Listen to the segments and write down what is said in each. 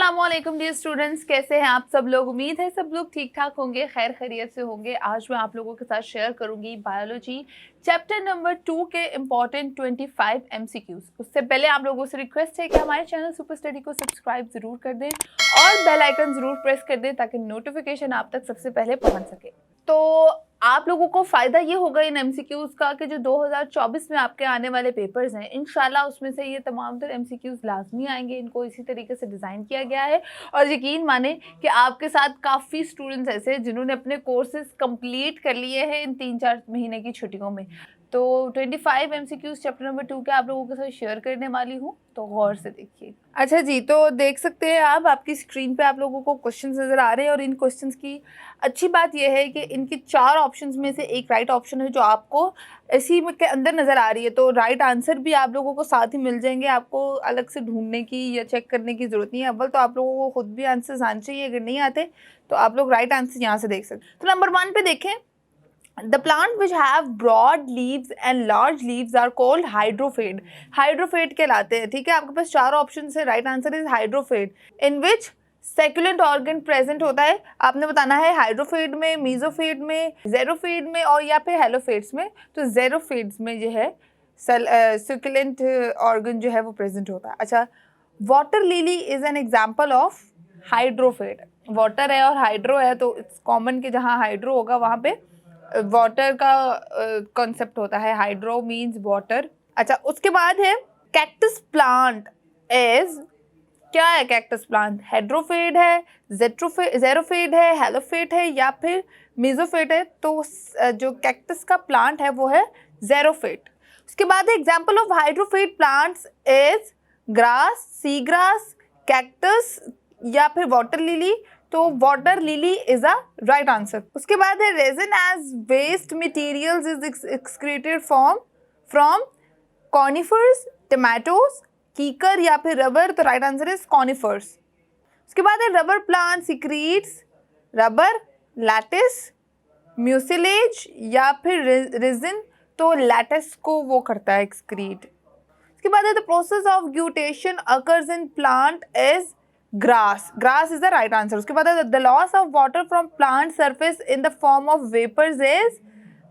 अस्सलामुअलैकुम dear students, कैसे हैं आप सब लोग। उम्मीद है सब लोग ठीक ठाक होंगे, खैर खैरियत से होंगे। आज मैं आप लोगों के साथ शेयर करूंगी बायोलॉजी चैप्टर नंबर 2 के इम्पॉर्टेंट 25 MCQs। उससे पहले आप लोगों से रिक्वेस्ट है कि हमारे चैनल सुपर स्टडी को सब्सक्राइब जरूर कर दें और बेल आइकन जरूर प्रेस कर दें ताकि नोटिफिकेशन आप तक सबसे पहले पहुंच सके। तो आप लोगों को फ़ायदा ये होगा इन MCQs का कि जो 2024 में आपके आने वाले पेपर्स हैं, इंशाल्लाह उसमें से ये तमाम तर MCQs लाजमी आएंगे। इनको इसी तरीके से डिज़ाइन किया गया है और यकीन माने कि आपके साथ काफ़ी स्टूडेंट्स ऐसे हैं जिन्होंने अपने कोर्सेज कंप्लीट कर लिए हैं इन 3-4 महीने की छुट्टियों में। तो 25 MCQs चैप्टर नंबर 2 के आप लोगों के साथ शेयर करने वाली हूँ, तो गौर से देखिए। अच्छा जी, तो देख सकते हैं आप आपकी स्क्रीन पे आप लोगों को क्वेश्चंस नज़र आ रहे हैं और इन क्वेश्चंस की अच्छी बात यह है कि इनकी 4 ऑप्शंस में से एक राइट ऑप्शन है जो आपको इसी के अंदर नज़र आ रही है। तो राइट आंसर भी आप लोगों को साथ ही मिल जाएंगे, आपको अलग से ढूंढने की या चेक करने की ज़रूरत नहीं है। अव्वल तो आप लोगों को खुद भी आंसर्स आने चाहिए, अगर नहीं आते तो आप लोग राइट आंसर यहाँ से देख सकते हैं। तो नंबर 1 पे देखें, The plant which have broad leaves and large leaves are called hydrophyte. Hydrophyte कहलाते हैं, ठीक है। आपके पास 4 ऑप्शन है, right answer is hydrophyte. In which succulent organ present होता है, आपने बताना है हाइड्रोफेट में, मीजोफेट में, जेरोफेट में और या फिर हेलोफेट्स में। तो जेरोफेट्स में जो है सक्युलेंट ऑर्गन जो है वो प्रेजेंट होता है। अच्छा, water lily is an example of hydrophyte. Water है और हाइड्रो है तो इट्स कॉमन कि जहाँ हाइड्रो होगा वहाँ पे वाटर का कॉन्सेप्ट होता है। Hydro means water. अच्छा, उसके बाद है कैक्टस प्लांट इज, क्या है कैक्टस प्लांट? हेड्रोफेट है, जेरोफेट है, हेलोफेट है या फिर मीजोफेट है। तो जो कैक्टस का प्लांट है वो है जेरोफेट। उसके बाद है example of hydrophyte plants is grass, sea grass, cactus या फिर वाटर लिली। तो water lily is a right answer. उसके बाद है resin as waste materials is excreted from conifers, tomatoes, कीकर या फिर रबर। तो राइट आंसर इज कॉनिफर्स। उसके बाद है rubber plant secretes rubber, lattice, mucilage या फिर रेजिन। तो लैटिस को वो करता है एक्सक्रीट। उसके बाद है the process of guttation occurs in plant is grass. Grass is the right answer. उसके बाद the loss of water from plant surface in the form of vapours is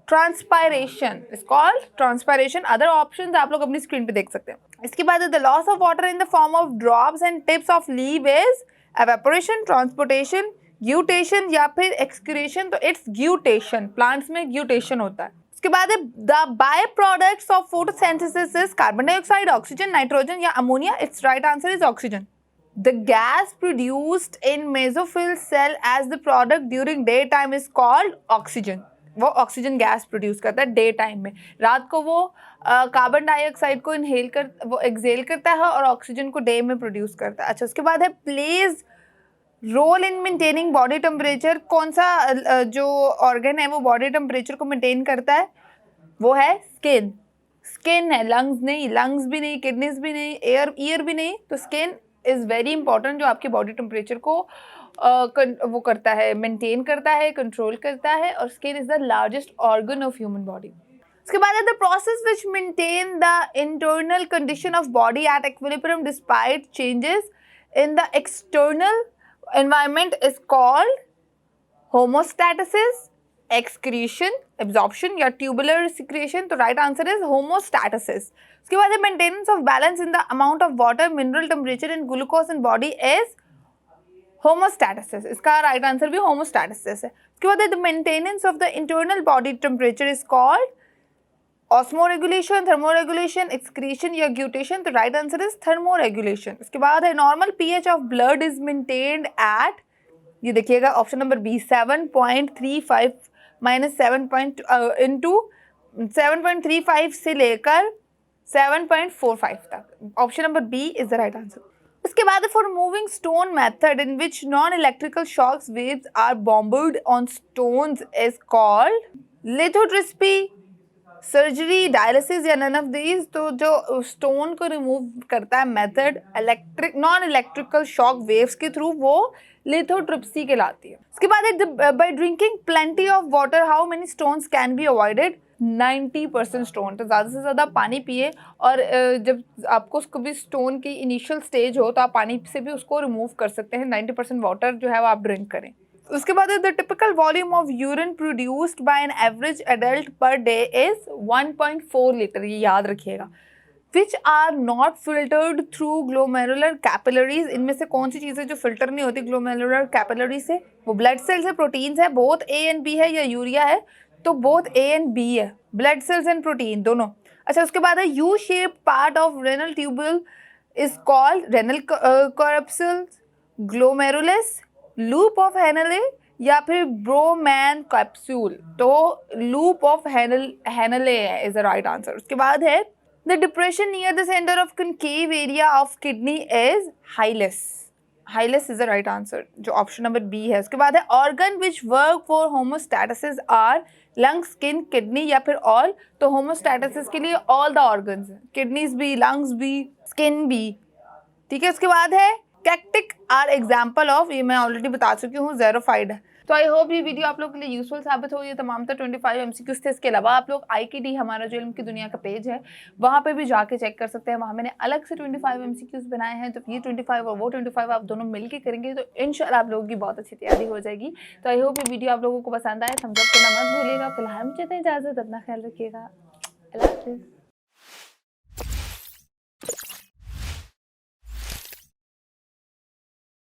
transpiration, is called transpiration. Other options आप लोग अपनी screen पे देख सकते हैं। इसके बाद the loss of water in the form of drops and tips of leave is evaporation, transportation, guttation या फिर एक्सक्रीशन। तो इट्स ग्यूटेशन, प्लांट्स में ग्यूटेशन होता है। उसके बाद है the by products of photosynthesis is carbon dioxide, oxygen, nitrogen या ammonia. Its right answer is oxygen. The gas produced in mesophyll cell as the product during daytime is called oxygen. वो oxygen gas produce करता है day time में। रात को वो carbon dioxide को वो एक्सेल करता है और ऑक्सीजन को डे में प्रोड्यूस करता है। अच्छा, उसके बाद है plays role in maintaining body temperature. कौन सा जो ऑर्गन है वो बॉडी टेम्परेचर को मेंटेन करता है? वो है स्किन। स्किन है, लंग्स नहीं, लंग्स भी नहीं, किडनीज भी नहीं, ईयर भी नहीं। तो स्किन इज़ वेरी इंपॉर्टेंट, जो आपके बॉडी टेम्परेचर को वो करता है, मेंटेन करता है, कंट्रोल करता है। और skin is the largest organ of human body. उसके बाद है the process which maintain the internal condition of body at equilibrium despite changes in the external environment is called homeostasis, excretion, absorption या tubular secretion. तो right answer is homeostasis. उसके बाद है maintenance of balance in the amount of water, mineral, temperature and glucose in body is homeostasis. इसका right answer भी homeostasis है। उसके बाद है the maintenance of the internal body temperature is called osmoregulation, thermoregulation, excretion या guttation. तो right answer is thermoregulation. उसके बाद है normal pH of blood is maintained eight, ये देखिएगा ऑप्शन नंबर बी, 7.35 माइनस 7.35 से लेकर 7.45 तक। Option number B is the right answer. उसके बाद for moving stone method in which non electrical shocks waves are bombarded on stones is called lithotripsy, surgery, dialysis या none of these. तो जो stone को remove करता है method non electrical shock waves के through, वो लिथोट्रिप्सी कहलाती है। उसके बाद by drinking plenty of water how many stones can be avoided? 90% stone. तो ज़्यादा से ज़्यादा पानी पिए और जब आपको कभी स्टोन की इनिशियल स्टेज हो तो आप पानी से भी उसको रिमूव कर सकते हैं। 90% वाटर जो है वो आप ड्रिंक करें। उसके बाद the typical volume of urine produced by an average adult per day is 1.4 litre, ये याद रखिएगा। Which are not filtered through glomerular capillaries, इनमें से कौन सी चीज़ें जो फिल्टर नहीं होती ग्लोमेरुलर कैपिलरी से? वो ब्लड सेल्स है, प्रोटीन्स है, बोथ ए एंड बी है, या यूरिया है? तो बोथ ए एंड बी है, ब्लड सेल्स एंड प्रोटीन दोनों। अच्छा, उसके बाद है U shape part of renal tubule is called renal corpuscle, glomerulus, loop of Henle, या फिर ब्रोमैन कैप्सूल। तो loop of Henle is the right answer. उसके बाद है the depression near the centre of concave area of kidney is hilus. Hilus is the right answer, जो option number B है। उसके बाद है organ which work for homeostasis are lung, skin, kidney, या फिर ऑल। तो होमोस्टैटिस के लिए ऑल द ऑर्गन्स, किडनीज भी, लंग्स भी, स्किन भी, ठीक है। उसके बाद है कैक्टिक आर एग्जाम्पल ऑफ, ये मैं ऑलरेडी बता चुकी हूँ, ज़ेरोफाइड। तो आई होप ये वीडियो आप लोगों के लिए यूजफुल साबित हो। ये तमाम तो 25 MCQs थे। इसके अलावा आप लोग IKD हमारा जो इल्म की दुनिया का पेज है वहाँ पे भी जाके चेक कर सकते हैं। वहाँ मैंने अलग से 25 MCQs बनाए हैं। तो ये 25 और वो 25 आप दोनों मिलके करेंगे तो इंशाल्लाह आप लोगों की बहुत अच्छी तैयारी हो जाएगी। तो आई होप ये वीडियो आप लोगों को पसंद आए। थम्स अप करना मत भूलिएगा। फिलहाल मुझे इजाज़त, अपना ख्याल रखिएगा। अल्लाह हाफिज़।